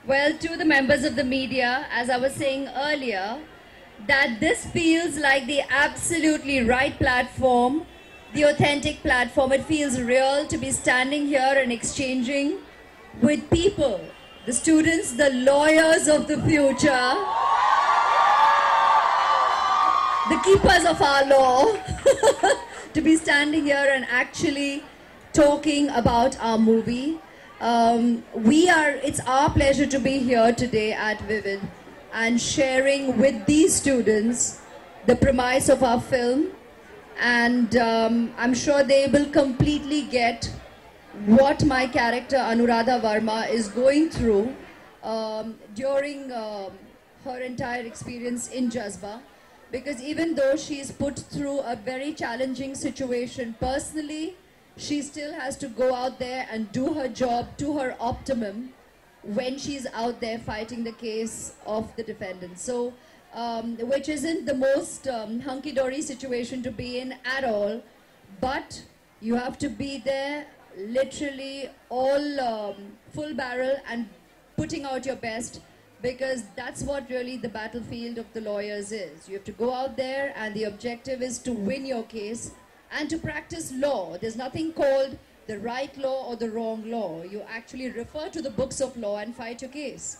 Well, to the members of the media, as I was saying earlier, that this feels like the absolutely right platform, the authentic platform. It feels real to be standing here and exchanging with people, the students, the lawyers of the future, the keepers of our law, to be standing here and actually talking about our movie. It's our pleasure to be here today at Vivid and sharing with these students the premise of our film. And I'm sure they will completely get what my character Anuradha Varma is going through during her entire experience in Jazba. Because even though she's put through a very challenging situation personally, she still has to go out there and do her job to her optimum when she's out there fighting the case of the defendant. So, which isn't the most hunky-dory situation to be in at all, but you have to be there literally all full barrel and putting out your best, because that's what really the battlefield of the lawyers is. You have to go out there and the objective is to win your case and to practice law. There's nothing called the right law or the wrong law. You actually refer to the books of law and fight your case.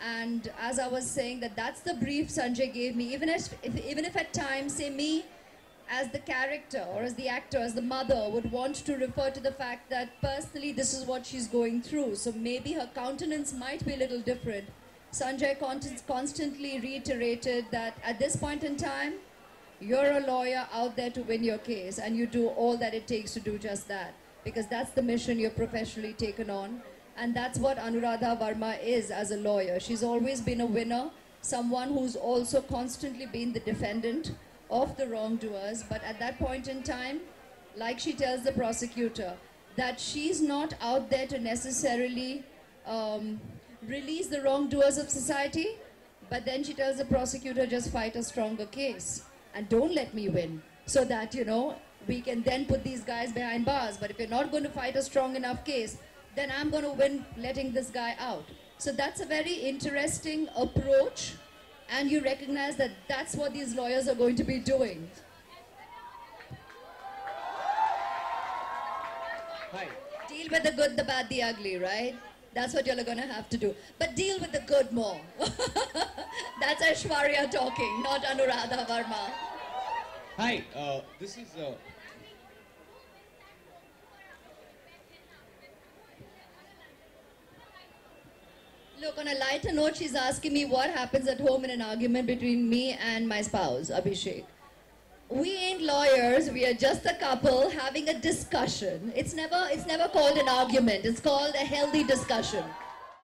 And as I was saying, that's the brief Sanjay gave me. Even if at times, say me, as the character or as the actor, as the mother, would want to refer to the fact that personally this is what she's going through. So maybe her countenance might be a little different. Sanjay constantly reiterated that at this point in time, you're a lawyer out there to win your case, and you do all that it takes to do just that, because that's the mission you're professionally taken on, and that's what Anuradha Varma is as a lawyer. She's always been a winner, someone who's also constantly been the defendant of the wrongdoers, but at that point in time, like she tells the prosecutor, that she's not out there to necessarily release the wrongdoers of society, but then she tells the prosecutor, just fight a stronger case and don't let me win, so that, you know, we can then put these guys behind bars. But if you're not going to fight a strong enough case, then I'm going to win letting this guy out. So that's a very interesting approach, and you recognize that that's what these lawyers are going to be doing. Hi. Deal with the good, the bad, the ugly, right? That's what you're going to have to do. But deal with the good more. That's Aishwarya talking, not Anuradha Varma. Hi, this is... Look, on a lighter note, she's asking me what happens at home in an argument between me and my spouse, Abhishek. We ain't lawyers, we are just a couple having a discussion. It's never called an argument, it's called a healthy discussion.